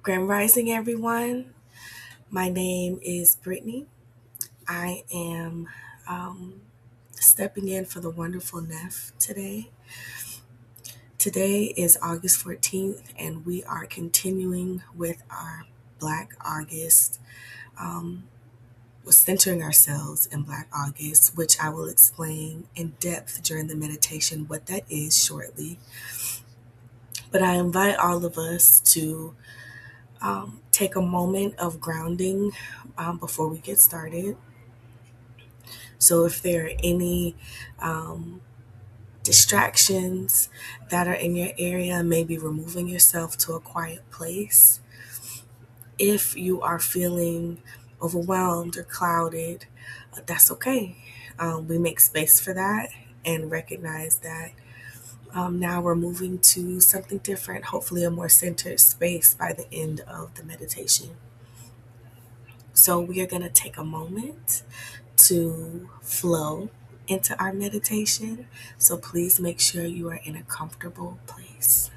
Grand Rising, everyone. My name is Brittany. I am stepping in for the wonderful Neff today. Today is August 14th, and we are continuing with our Black August, centering ourselves in Black August, which I will explain in depth during the meditation what that is shortly. But I invite all of us to take a moment of grounding before we get started. So if there are any distractions that are in your area, maybe removing yourself to a quiet place. If you are feeling overwhelmed or clouded, that's okay. We make space for that and recognize that now we're moving to something different, hopefully a more centered space by the end of the meditation. So we are going to take a moment to flow into our meditation. So please make sure you are in a comfortable place.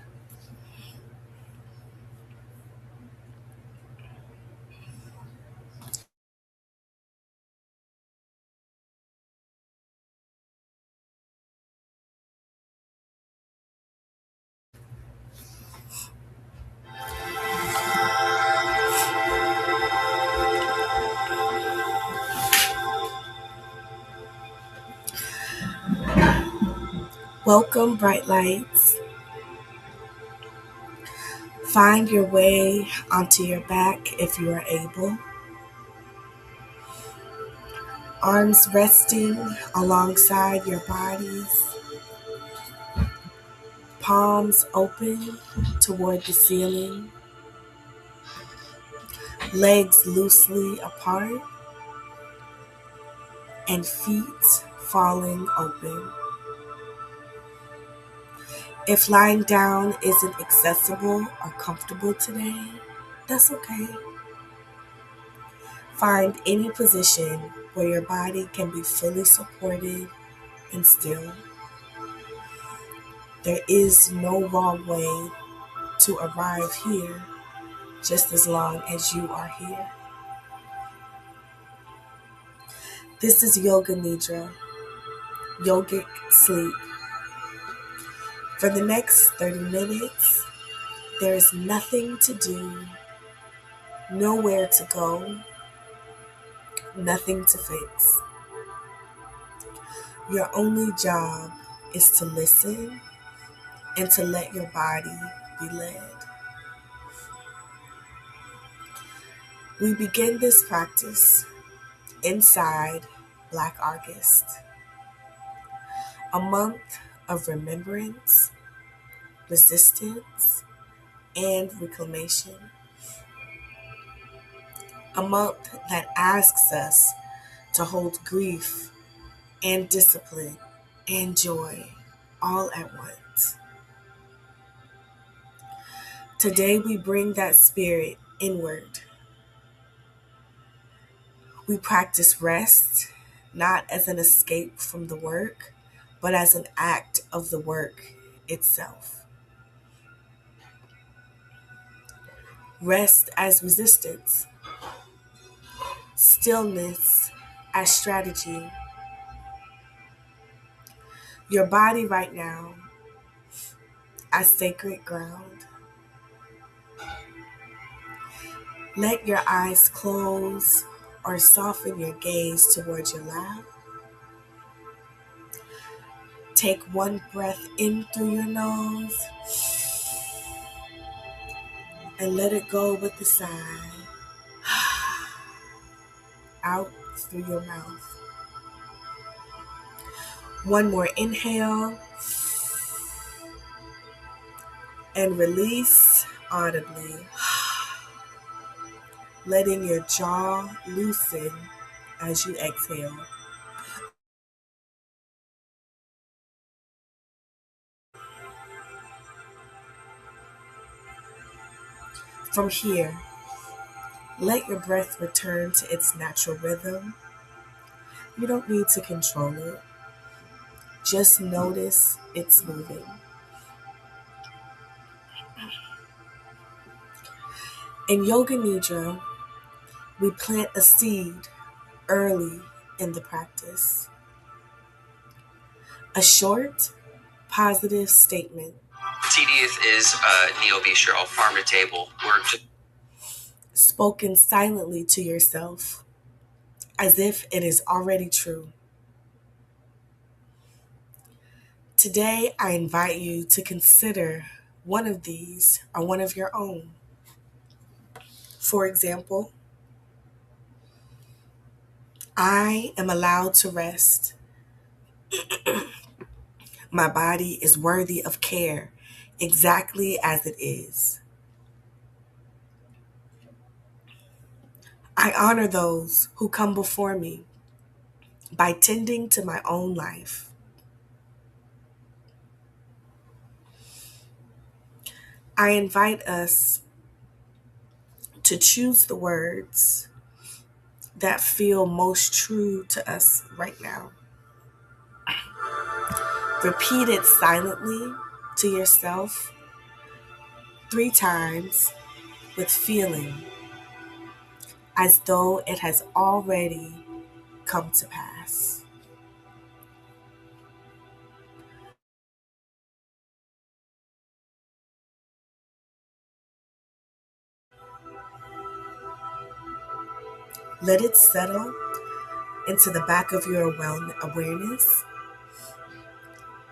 Welcome, bright lights. Find your way onto your back if you are able. Arms resting alongside your bodies. Palms open toward the ceiling. Legs loosely apart. And feet falling open. If lying down isn't accessible or comfortable today, that's okay. Find any position where your body can be fully supported and still. There is no wrong way to arrive here, just as long as you are here. This is Yoga Nidra, yogic sleep. For the next 30 minutes, there is nothing to do, nowhere to go, nothing to fix. Your only job is to listen and to let your body be led. We begin this practice inside Black August, a month of remembrance, resistance, and reclamation. A month that asks us to hold grief and discipline and joy all at once. Today we bring that spirit inward. We practice rest, not as an escape from the work, but as an act of the work itself. Rest as resistance, stillness as strategy. Your body right now as sacred ground. Let your eyes close or soften your gaze towards your lap. Take one breath in through your nose and let it go with a sigh. Out through your mouth. One more inhale and release audibly, letting your jaw loosen as you exhale. From here, let your breath return to its natural rhythm. You don't need to control it. Just notice it's moving. In Yoga Nidra, we plant a seed early in the practice. A short, positive statement. TDF is neo-bistro, farm to table. Spoken silently to yourself, as if it is already true. Today, I invite you to consider one of these or one of your own. For example, I am allowed to rest. My body is worthy of care exactly as it is. I honor those who come before me by tending to my own life. I invite us to choose the words that feel most true to us right now. Repeat it silently to yourself 3 times with feeling as though it has already come to pass. Let it settle into the back of your awareness.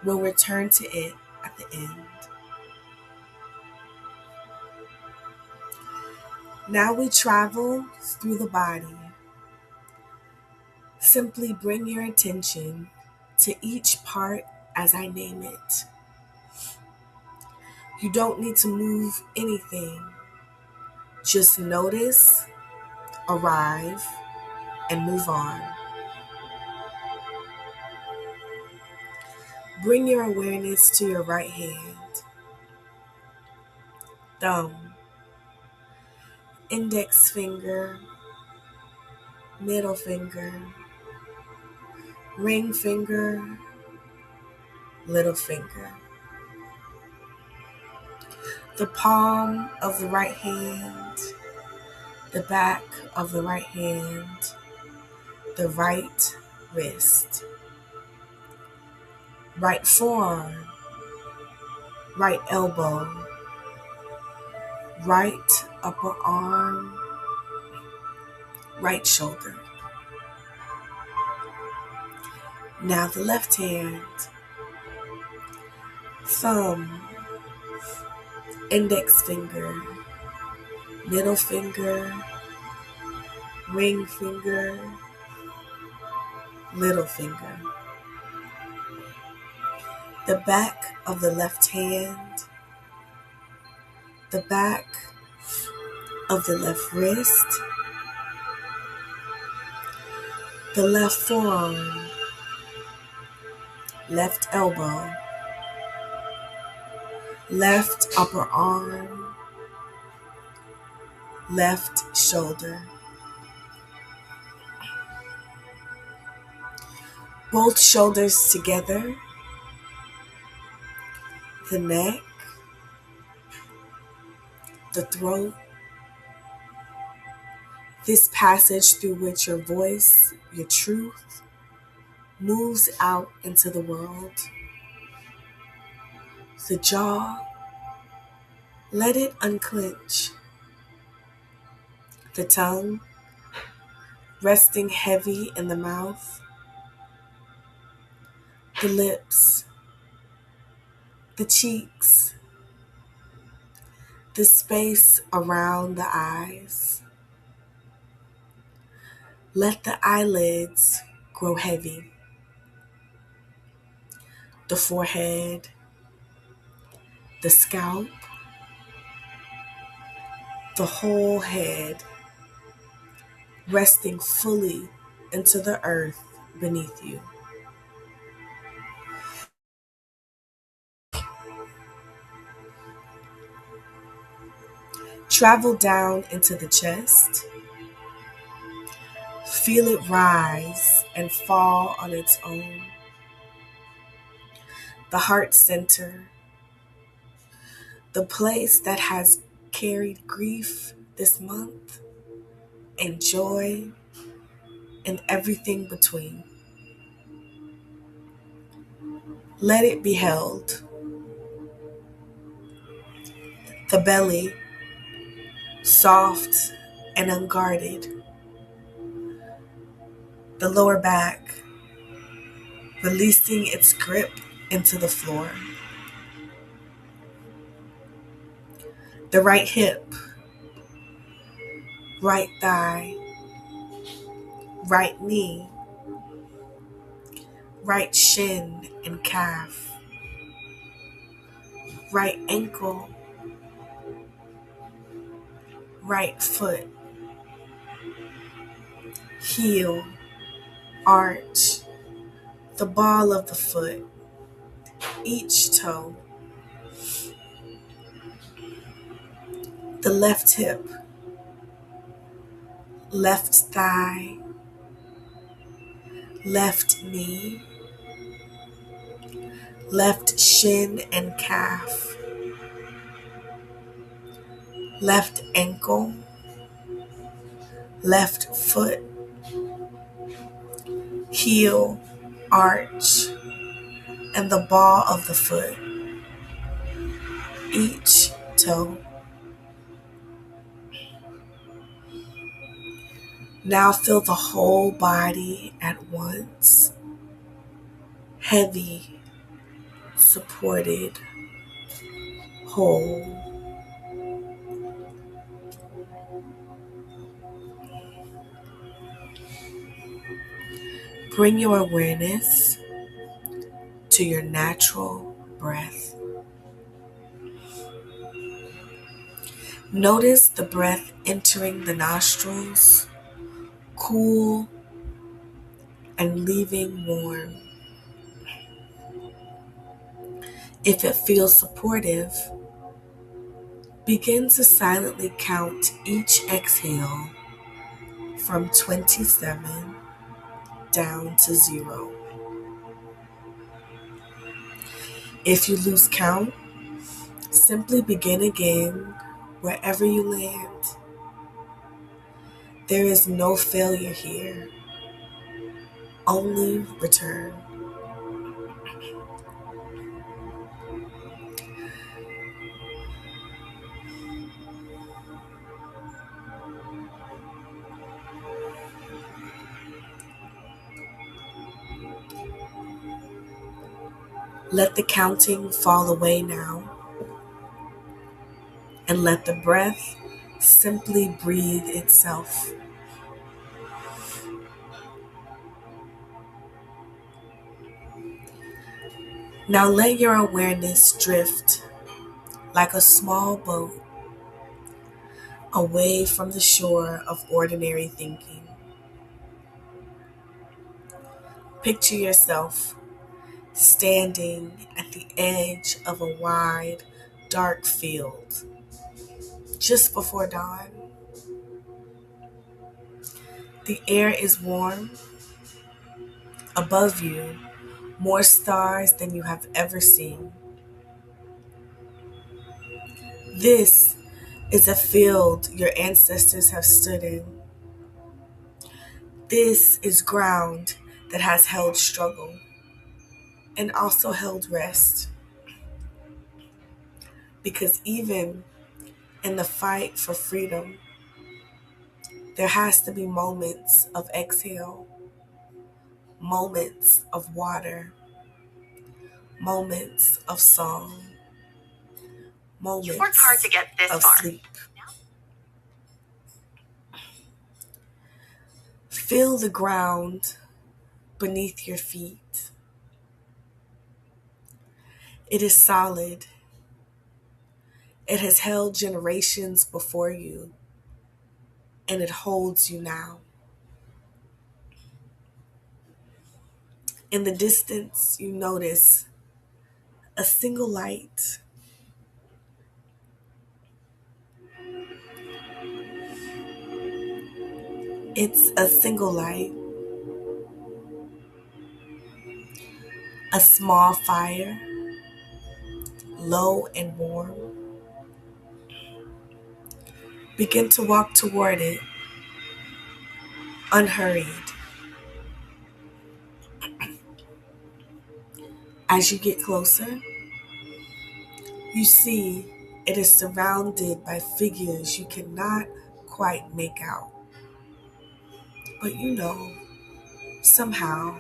We'll return to it at the end. Now we travel through the body. Simply bring your attention to each part as I name it. You don't need to move anything. Just notice, arrive, and move on. Bring your awareness to your right hand, thumb, index finger, middle finger, ring finger, little finger. The palm of the right hand, the back of the right hand, the right wrist, right forearm, right elbow, right upper arm, right shoulder. Now the left hand, thumb, index finger, middle finger, ring finger, little finger. The back of the left hand, the back of the left wrist, the left forearm, left elbow, left upper arm, left shoulder. Both shoulders together, the neck, the throat. This passage through which your voice, your truth, moves out into the world. The jaw, let it unclench. The tongue, resting heavy in the mouth. The lips, the cheeks, the space around the eyes. Let the eyelids grow heavy. The forehead, the scalp, the whole head, resting fully into the earth beneath you. Travel down into the chest. Feel it rise and fall on its own. The heart center, the place that has carried grief this month, and joy, and everything between. Let it be held. The belly, soft and unguarded. The lower back, releasing its grip into the floor. The right hip, right thigh, right knee, right shin and calf, right ankle, right foot, heel, arch, the ball of the foot, each toe, the left hip, left thigh, left knee, left shin and calf, left ankle, left foot, heel, arch, and the ball of the foot, each toe. Now feel the whole body at once, heavy, supported, whole. Bring your awareness to your natural breath. Notice the breath entering the nostrils, cool and leaving warm. If it feels supportive, begin to silently count each exhale from 27 down to 0. If you lose count, simply begin again wherever you land. There is no failure here, only return. Let the counting fall away now, and let the breath simply breathe itself. Now let your awareness drift like a small boat away from the shore of ordinary thinking. Picture yourself standing at the edge of a wide, dark field just before dawn. The air is warm. Above you, more stars than you have ever seen. This is a field your ancestors have stood in. This is ground that has held struggle and also held rest. Because even in the fight for freedom, there has to be moments of exhale, moments of water, moments of song, moments you worked hard to get this of far. Sleep. Feel the ground beneath your feet. It is solid. It has held generations before you, and it holds you now. In the distance, you notice a single light. It's a single light, a small fire, low and warm. Begin to walk toward it, unhurried. As you get closer, you see it is surrounded by figures you cannot quite make out. But you know, somehow,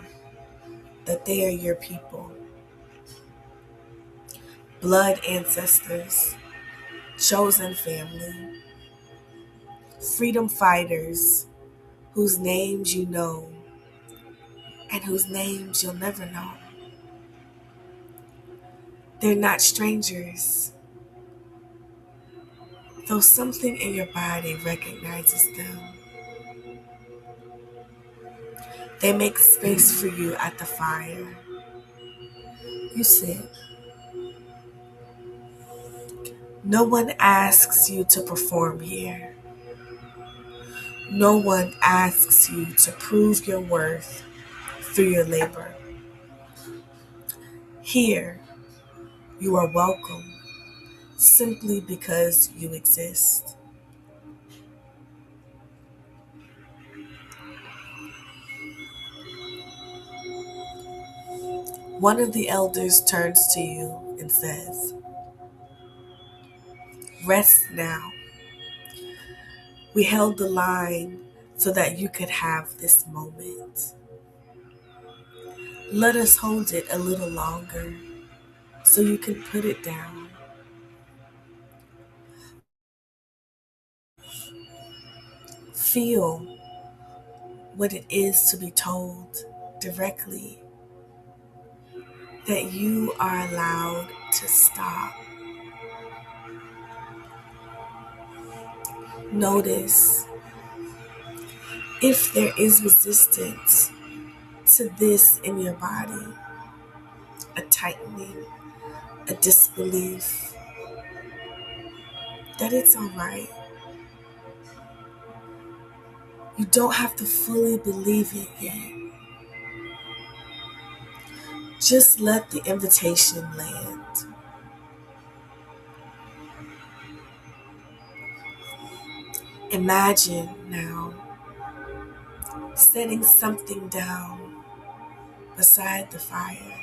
that they are your people, blood ancestors, chosen family, freedom fighters whose names you know and whose names you'll never know. They're not strangers, though something in your body recognizes them. They make space for you at the fire. You sit. No one asks you to perform here. No one asks you to prove your worth through your labor. Here, you are welcome simply because you exist. One of the elders turns to you and says, "Rest now. We held the line so that you could have this moment. Let us hold it a little longer so you can put it down. Feel what it is to be told directly that you are allowed to stop. Notice if there is resistance to this in your body, a tightening, a disbelief, that it's all right. You don't have to fully believe it yet. Just let the invitation land. Imagine now setting something down beside the fire.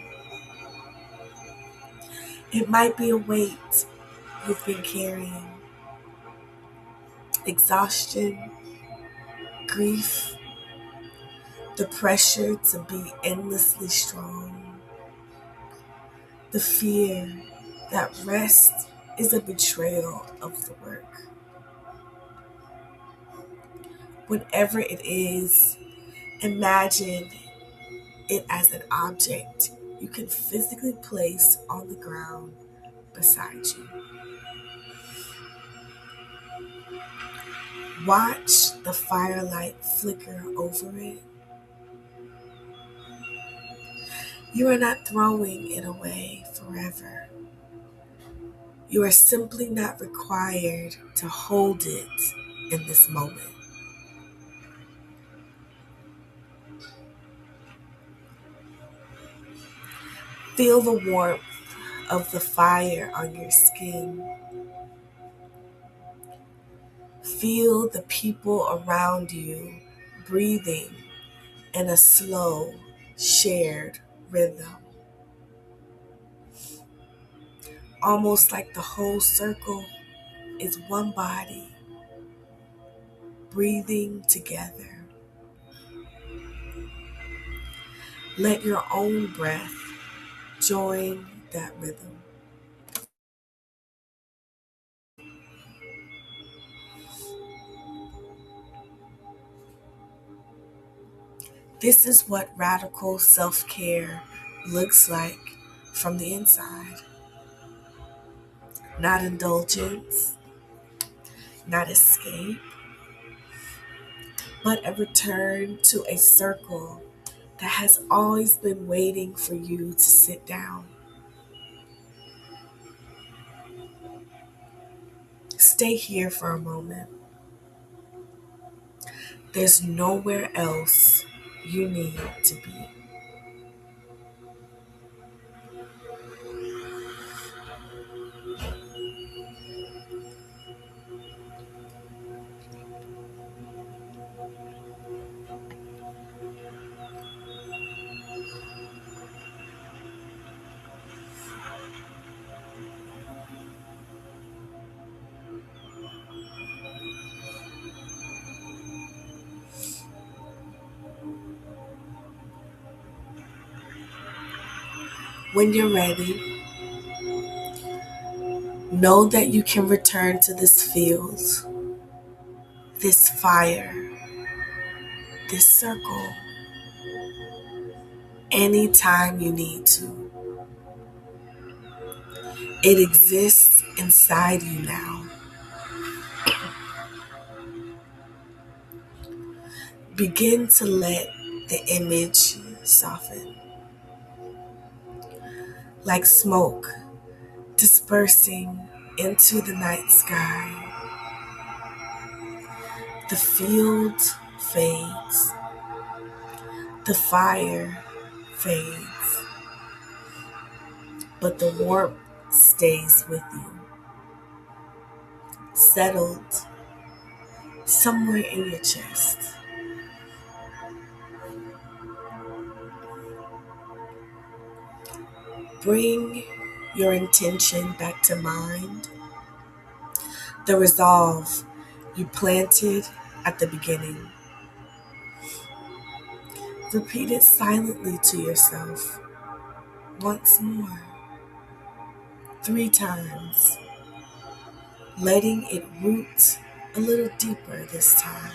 It might be a weight you've been carrying, exhaustion, grief, the pressure to be endlessly strong, the fear that rest is a betrayal of the work. Whatever it is, imagine it as an object you can physically place on the ground beside you. Watch the firelight flicker over it. You are not throwing it away forever. You are simply not required to hold it in this moment. Feel the warmth of the fire on your skin. Feel the people around you breathing in a slow, shared rhythm. Almost like the whole circle is one body breathing together. Let your own breath join that rhythm. This is what radical self-care looks like from the inside. Not indulgence, not escape, but a return to a circle that has always been waiting for you to sit down. Stay here for a moment. There's nowhere else you need to be. When you're ready, know that you can return to this field, this fire, this circle, anytime you need to. It exists inside you now. Begin to let the image soften, like smoke dispersing into the night sky. The field fades, the fire fades, but the warmth stays with you, settled somewhere in your chest. Bring your intention back to mind, the resolve you planted at the beginning. Repeat it silently to yourself once more, 3 times, letting it root a little deeper this time.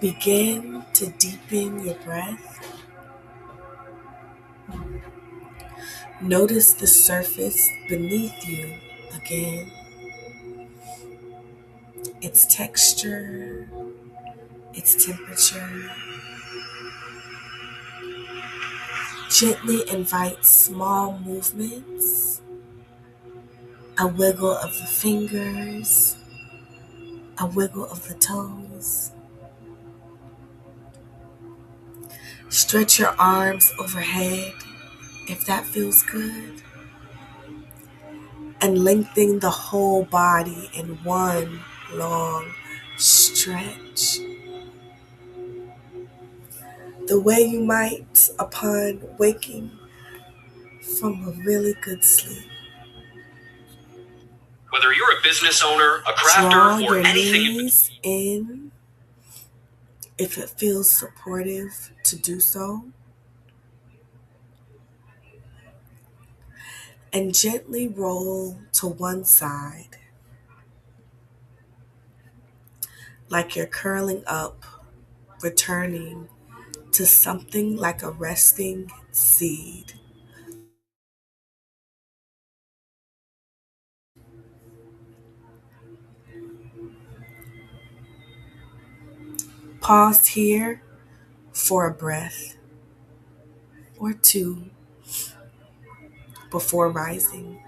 Begin to deepen your breath. Notice the surface beneath you again, its texture, its temperature. Gently invite small movements, a wiggle of the fingers, a wiggle of the toes. Stretch your arms overhead if that feels good, and lengthen the whole body in one long stretch. The way you might upon waking from a really good sleep. Whether you're a business owner, a Draw crafter, or your anything in knees in if it feels supportive to do so, and gently roll to one side like you're curling up, returning to something like a resting seed. Pause here for a breath or two before rising.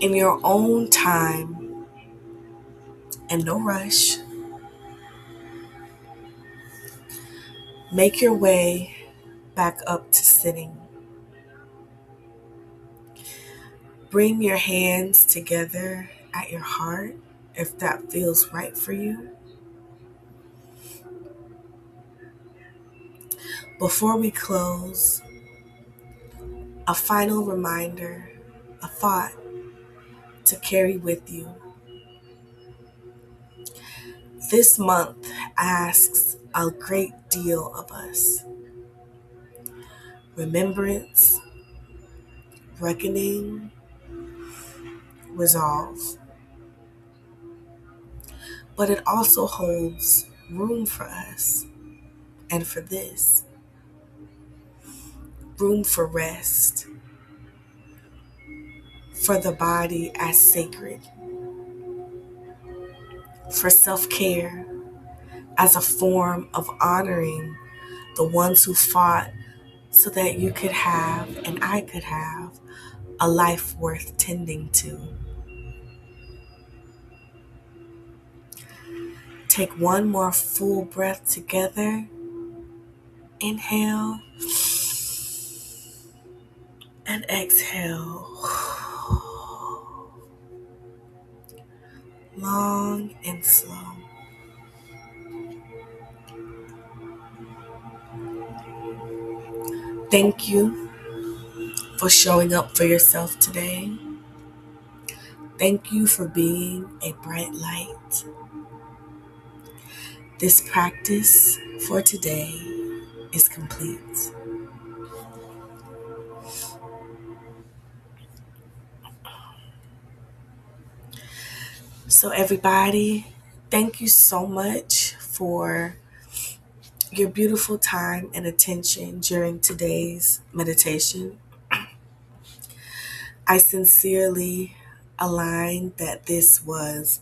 In your own time and no rush, make your way back up to sitting. Bring your hands together at your heart if that feels right for you. Before we close, a final reminder, a thought to carry with you. This month asks a great deal of us: remembrance, reckoning, resolve. But it also holds room for us and for this: room for rest, for the body as sacred, for self care as a form of honoring the ones who fought so that you could have and I could have a life worth tending to. Take one more full breath together. Inhale and exhale. Long and slow. Thank you for showing up for yourself today. Thank you for being a bright light. This practice for today is complete. So, everybody, thank you so much for your beautiful time and attention during today's meditation. I sincerely align that this was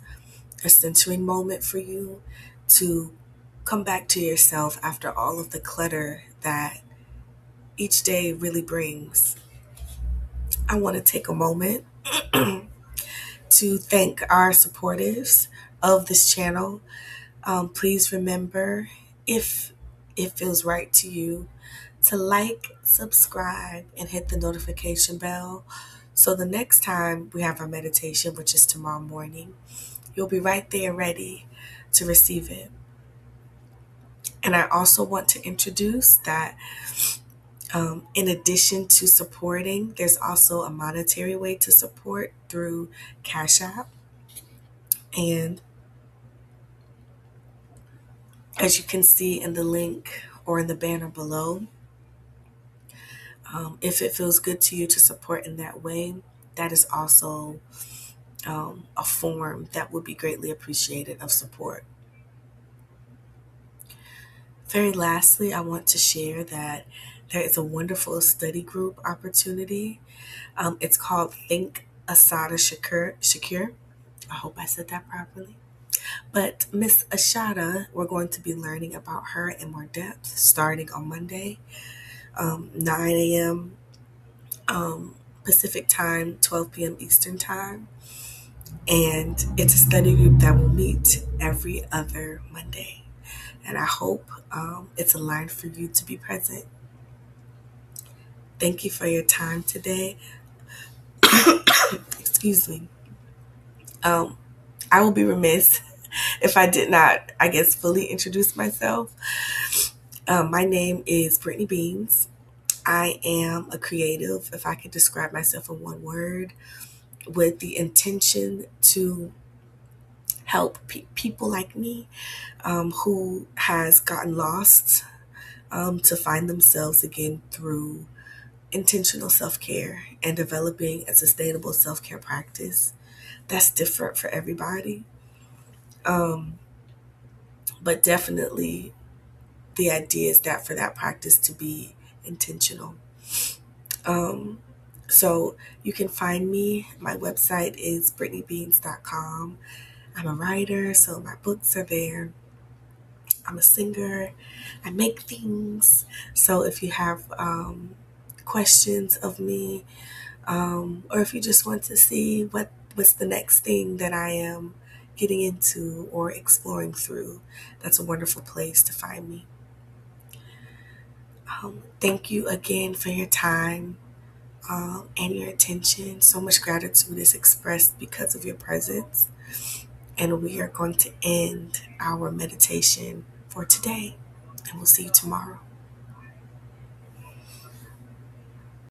a centering moment for you to come back to yourself after all of the clutter that each day really brings. I want to take a moment to thank our supporters of this channel. Please remember, if it feels right to you, to like, subscribe, and hit the notification bell. So the next time we have our meditation, which is tomorrow morning, you'll be right there ready to receive it. And I also want to introduce that in addition to supporting, there's also a monetary way to support through Cash App. And as you can see in the link or in the banner below, if it feels good to you to support in that way, that is also a form that would be greatly appreciated of support. Very lastly, I want to share that there is a wonderful study group opportunity. It's called Think Asada Shakir. I hope I said that properly. But Miss Ashada, we're going to be learning about her in more depth starting on Monday, 9 a.m. Pacific time, 12 p.m. Eastern time. And it's a study group that will meet every other Monday. And I hope it's aligned for you to be present. Thank you for your time today. Excuse me. I will be remiss if I did not, I guess, fully introduce myself. My name is Brittany Beans. I am a creative, if I could describe myself in one word, with the intention to help people like me who has gotten lost to find themselves again through intentional self-care and developing a sustainable self-care practice that's different for everybody. But definitely the idea is that for that practice to be intentional. So you can find me. My website is brittanybeans.com. I'm a writer, so my books are there. I'm a singer. I make things. So if you have questions of me, or if you just want to see what's the next thing that I am getting into or exploring through, that's a wonderful place to find me. Thank you again for your time and your attention. So much gratitude is expressed because of your presence. And we are going to end our meditation for today. And we'll see you tomorrow.